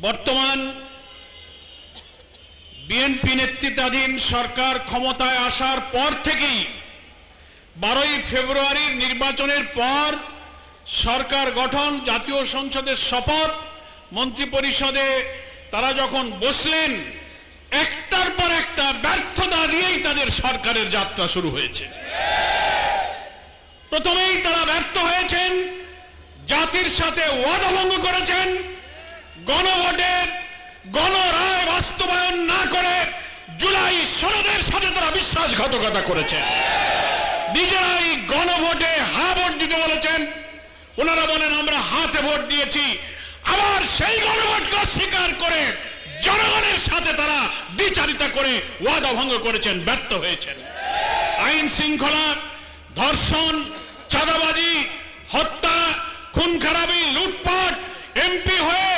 বর্তমান বিএনপি নেতৃত্বাধীন সরকার ক্ষমতায় আসার পর থেকেই 12ই ফেব্রুয়ারির নির্বাচনের পর সরকার গঠন, জাতীয় সংসদের শপথ, মন্ত্রিপরিষদে তারা যখন বসলেন, একটার পর একটা ব্যর্থতা দিয়েই তাদের সরকারের যাত্রা শুরু হয়েছে। প্রথমেই তারা ব্যর্থ হয়েছেন, জাতির সাথে ওয়াদা ভঙ্গ করেছেন, গণভোটের গণরায় বাস্তবায়ন না করে জুলাই সনদের সাথে তারা বিশ্বাসঘাতকতা করেছেন। নিজেরাই গণভোটে হা ভোট দিতে বলেছেন, ওনারা বলেন আমরা হাতে ভোট দিয়েছি, আবার সেই গণভোটকে অস্বীকার করে জনগণের সাথে তারা দ্বিচারিতা করে ওয়াদা ভঙ্গ করেছেন, ব্যর্থ হয়েছেন। আইন শৃঙ্খলা, ধর্ষণ, চাঁদাবাজি, হত্যা, খুন খারাপি, লুটপাট, এমপি হয়ে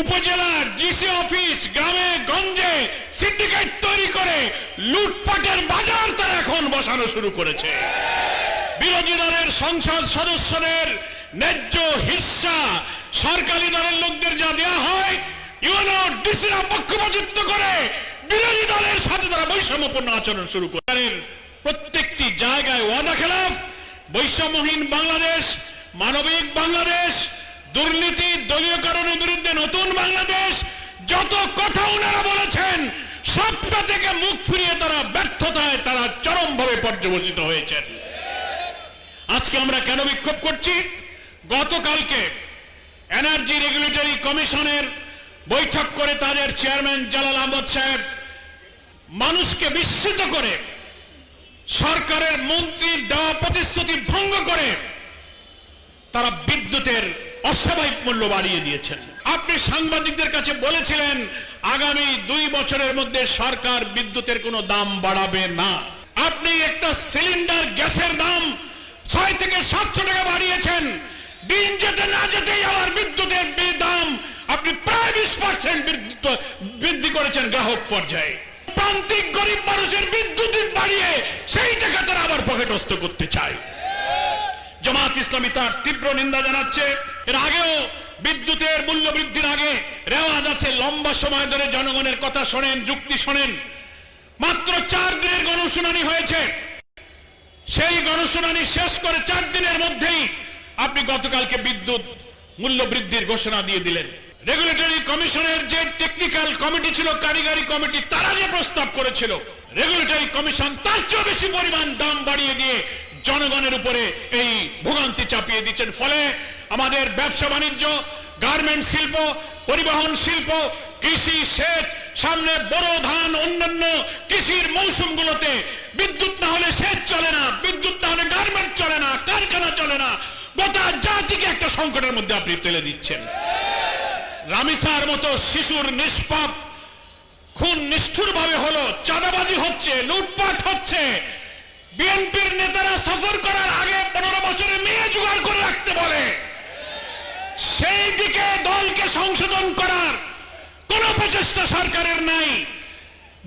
উপজেলার ডিসি অফিস, গ্রামে গঞ্জে সিন্ডিকেট তৈরি করে লুটপাটের বাজার তারা এখন বসানো শুরু করেছে। বিরোধী দলের সংসদ সদস্যদের ন্যায্য হিস্সা সরকারি দলের লোকদের যা দেওয়া হয়, ইউনো ডিসিরা পক্ষপাতিত্ব করে বিরোধী দলের সাথে তারা বৈষম্যপূর্ণ আচরণ শুরু করে। প্রত্যেকটি জায়গায় ওয়াদা খেলাফ, বৈষম্যহীন বাংলাদেশ, মানবিক বাংলাদেশ, দুর্নীতি, দলীয়করণের বিরুদ্ধে নতুন বাংলাদেশ, যত কথা ওনারা বলেছেন সবটা থেকে মুখ ফিরিয়ে তারা ব্যর্থতায় তারা চরমভাবে পর্যবসিত হয়েছেন। আজকে আমরা কেন বিক্ষোভ করছি? গতকালকে এনার্জি রেগুলেটরি কমিশনের বৈঠক করে তাদের চেয়ারম্যান জালাল আহমদ সাহেব মানুষকে বিস্মিত করে সরকারের মন্ত্রীর দেওয়া প্রতিশ্রুতি ভঙ্গ করে তারা বিদ্যুতের অস্বাভাবিক মূল্য বাড়িয়ে দিয়েছেন। আপনি সাংবাদিকদের কাছে বলেছিলেন আগামী 2 বছরের মধ্যে সরকার বিদ্যুতের কোনো দাম বাড়াবে না। আপনি একটা সিলিন্ডার গ্যাসের দাম 6 থেকে 700 টাকা বাড়িয়েছেন। দিন যেতে না যেতেই আবার বিদ্যুতের দাম আপনি প্রায় 20% বৃদ্ধি করেছেন গ্রাহক পর্যায়ে। প্রান্তিক গরিব মানুষের বিদ্যুৎ বাড়িয়ে সেই টাকা তারা আবার পকেটস্থ করতে চায়। জামাত ইসলামী তার তীব্র নিন্দা জানাচ্ছে। এর আগেও বিদ্যুতের মূল্য বৃদ্ধির আগে রেওয়াজ আছে লম্বা সময় ধরে জনগণের কথা শোনেন, যুক্তি শোনেন। মাত্র 4 দিনের গণশুনানি হয়েছে। সেই গণশুনানি শেষ করে 4 দিনের মধ্যেই আপনি গতকালকে বিদ্যুৎ মূল্য বৃদ্ধির ঘোষণা দিয়ে দিলেন। রেগুলেটরি কমিশনের যে টেকনিক্যাল কমিটি ছিল, কারিগরি কমিটি, তারা যে প্রস্তাব করেছিল, রেগুলেটরি কমিশন তার চেয়ে বেশি পরিমাণ দাম বাড়িয়ে দিয়ে জনগণের উপরে এই ভোগান্তি চাপিয়ে দিচ্ছেন। ফলে আমাদের ব্যবসা বাণিজ্য, গার্মেন্ট শিল্প, পরিবহন শিল্প, কৃষি, সেচ, সামনে বড় ধান, অন্যান্য কৃষির মৌসুমগুলোতে বিদ্যুৎ না হলে সেচ চলে না, বিদ্যুৎ না হলে গার্মেন্ট চলে না, কারখানা চলে না। গোটা জাতিকে একটা সংকটের মধ্যে আপনি ঠেলে দিচ্ছেন। রামিসার মতো শিশুর নিষ্পাপ খুন নিষ্ঠুর ভাবে হলো, চাঁদাবাজি হচ্ছে, লুটপাট হচ্ছে। বিএনপির নেতারা সফর করার আগে 15 বছরের মেয়ে জোগাড় করে রাখতে বলে। সেই দিকে দলকে সংশোধন করার কোন প্রচেষ্টা সরকারের নাই।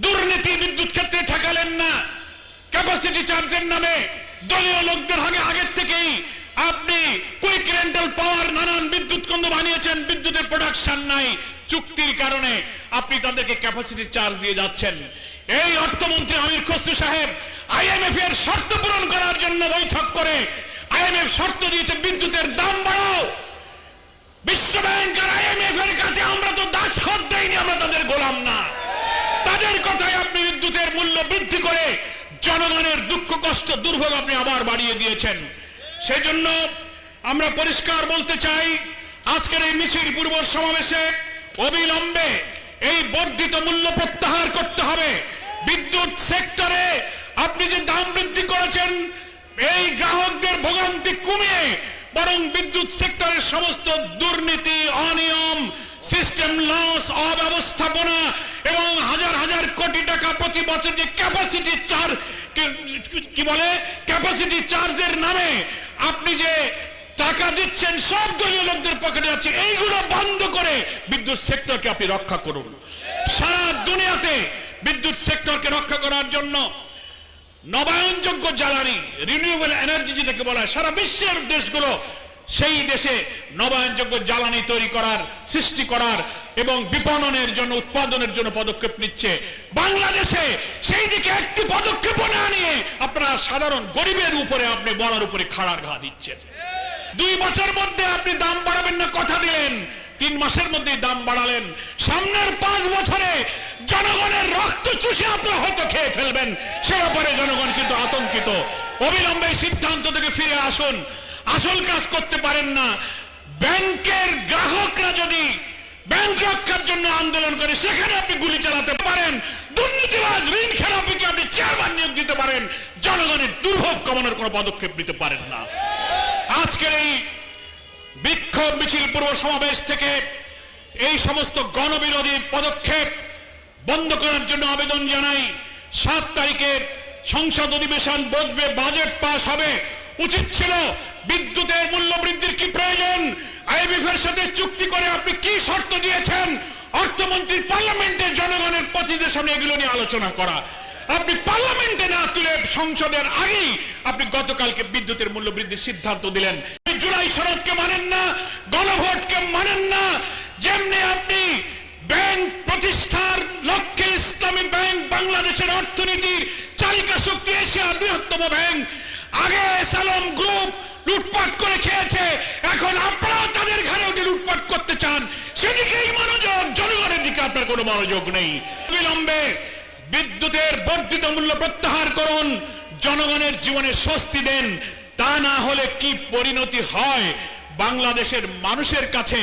দুর্নীতি বিদ্যুৎ ক্ষেত্রে ঠেকালেন না। ক্যাপাসিটি চার্জের নামে দলীয় লোকদের আগের থেকেই আপনি কুইক রেন্টাল পাওয়ার নানান বিদ্যুৎ কেন্দ্র বানিয়েছেন, বিদ্যুতের প্রোডাকশন নাই। চুক্তির কারণে আপনি তাদেরকে ক্যাপাসিটি চার্জ দিয়ে যাচ্ছেন। এই অর্থমন্ত্রী আমির খসরু সাহেব আইএমএফ এর শর্ত পূরণ করার জন্য বৈঠক করে আইএমএফ শর্ত দিয়েছে বিদ্যুতের দাম বাড়াও। বিশ্ব ব্যাংক আর আইএমএফ এর কাছে আমরা তো দাসখত দেইনি, আমরা তাদের গোলাম না। তাদের কথায় আপনি বিদ্যুতের মূল্য বৃদ্ধি করে জনগণের দুঃখ কষ্ট দুর্ভোগ আপনি আবার বাড়িয়ে দিয়েছেন। সেজন্য আমরা পরিষ্কার বলতে চাই, আজকের এই মিছিল পূর্ব সমাবেশে অবিলম্বে এই বর্ধিত মূল্য প্রত্যাহার করতে হবে। বিদ্যুৎ সেক্টরে আপনি যে দাম বৃদ্ধি করেছেন, এই গ্রাহকদের ভোগান্তি কমিয়ে বরং বিদ্যুৎ সেক্টরের সমস্ত দুর্নীতি, অনিয়ম, সিস্টেম লস, অব্যবস্থাপনা এবং হাজার হাজার কোটি টাকা প্রতি বছর যে ক্যাপাসিটি চার্জ, কি বলে, ক্যাপাসিটি চার্জের নামে আপনি যে টাকা দিচ্ছেন সব দলীয় লোকদের পকেটে যাচ্ছে, এইগুলো বন্ধ করে বিদ্যুৎ সেক্টরকে আপনি রক্ষা করুন। সারা দুনিয়াতে বিদ্যুৎ সেক্টরকে রক্ষা করার জন্য নবায়নযোগ্য জ্বালানি, রিনিউয়েবল এনার্জি যেটাকে বলা হয়, সারা বিশ্বের দেশগুলো সেই দেশে নবায়নযোগ্য জ্বালানি তৈরি করার, সৃষ্টি করার এবং বিপণনের জন্য, উৎপাদনের জন্য পদক্ষেপ নিচ্ছে। বাংলাদেশে সেই দিকে একটি পদক্ষেপ না নিয়ে আপনারা সাধারণ গরিবের উপরে, আপনি বলার উপরে খাড়ার ঘা দিচ্ছেন। 2 বছর মধ্যে আপনি দাম বাড়াবেন না কথা দিলেন, 3 মাসের মধ্যেই দাম বাড়ালেন। সামনের 5 বছরে জনগণের রক্ত চুষে আপনারা হয়তো খেয়ে ফেলবেন, সে ব্যাপারে জনগণ কিন্তু আতঙ্কিত। অবিলম্বে সিদ্ধান্ত থেকে ফিরে আসুন। আসল কাজ করতে পারেন না, ব্যাংকের গ্রাহকরা যদি ব্যাংক রক্ষার জন্য আন্দোলন করে সেখানে আপনি গুলি চালাতে পারেন, দুর্নীতিবাজ ঋণ খেলাপিকে আপনি চেয়ারম্যান নিয়োগ দিতে পারেন, জনগণের দুর্ভোগ কমানোর কোনো পদক্ষেপ নিতে পারেন না। আজকের এই বিক্ষোভ মিছিল পূর্ব সমাবেশ থেকে এই সমস্ত গণবিরোধী পদক্ষেপ বন্ধ করার জন্য আবেদন জানাই। 7 তারিখে সংসদ অধিবেশন বসবে, বাজেট পাস হবে। উচিত ছিল বিদ্যুতের মূল্য বৃদ্ধির কি প্রয়োজন, আইএমএফ এর সাথে চুক্তি করে আপনি কি শর্ত দিয়েছেন, অর্থমন্ত্রী পার্লামেন্টে জনগণের প্রতিনিধিদের সামনে এগুলো নিয়ে আলোচনা করা। আপনি পার্লামেন্টে না তুলে সংসদের আগেই আপনি গতকালকে বিদ্যুতের মূল্য বৃদ্ধির সিদ্ধান্ত দিলেন। জুলাই সনদকে মানেন না, গণভোটকে মানেন না। যেমনি আপনি ব্যাংক প্রতিষ্ঠার লক্ষ্যে ইসলামী ব্যাংক বাংলাদেশের অর্থনীতির চালিকা শক্তি, এশিয়ার বৃহত্তম ব্যাংক, আগে সালাম গ্রুপ লুটপাট করে খেয়েছে, এখন আপনারা তাদের ঘরে উঠে লুটপাট করতে চান, সেদিকেই মনোযোগ, জনগণের দিকে আপনার কোনো মনোযোগ নেই। বিলম্বে বিদ্যুতের বর্ধিত মূল্য প্রত্যাহার করুন, জনগণের জীবনে স্বস্তি দেন। তা না হলে কি পরিণতি হয়, বাংলাদেশের মানুষের কাছে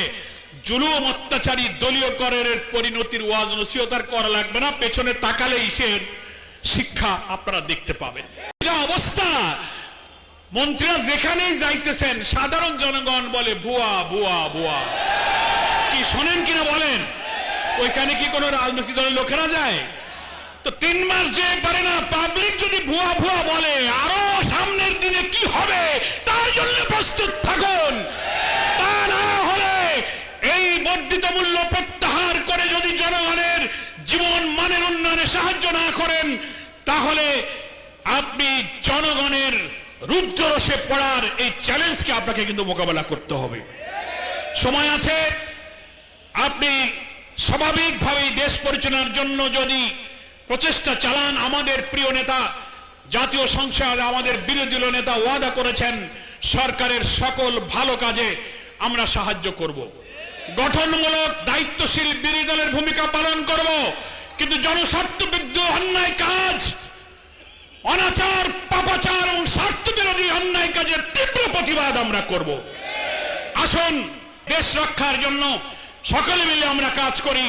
জুলুম, অত্যাচারী দলীয় করের পরিণতির ওয়াজ নসিহত আর করা লাগবে না, পেছনে তাকালেই সে শিক্ষা আপনারা দেখতে পাবেন। যা অবস্থা, মন্ত্রীরা যেখানেই যাইতেছেন সাধারণ জনগণ বলে ভুয়া ভুয়া ভুয়া। কি শোনেন কিনা বলেন? ওইখানে কি কোনো রাজনৈতিক দলের লোকেরা যায়? তো 3 মাস যে পারে না, পাবলিক যদি ভুয়া ভুয়া বলে, আরো সামনের দিনে কি হবে তার জন্য প্রস্তুত থাকুন। তা না হলে এই বর্ধিত মূল্য প্রত্যাহার করে যদি জনগণের জীবন মানের উন্নয়নে সাহায্য না করেন, তাহলে আপনি জনগণের রুদ্ররসে পড়ার এই চ্যালেঞ্জকে আপনাকে কিন্তু মোকাবেলা করতে হবে। সময় আছে। আপনি স্বাভাবিকভাবেই দেশ পরিচালনার জন্য যদি প্রচেষ্টা চালান, আমাদের প্রিয় নেতা জাতীয় সংসদ, আমাদের বিরোধী দলীয় নেতা ওয়াদা করেছেন সরকারের সকল ভালো কাজে আমরা সাহায্য করব, গঠনমূলক দায়িত্বশীল বিরোধী দলের ভূমিকা পালন করব, কিন্তু জনস্বার্থ বিরুদ্ধ অন্যায় কাজ, অনাচার, পাপাচার এবং স্বার্থ বিরোধী অন্যায় কাজের তীব্র প্রতিবাদ আমরা করব। আসুন দেশ রক্ষার জন্য সকলে মিলে আমরা কাজ করি।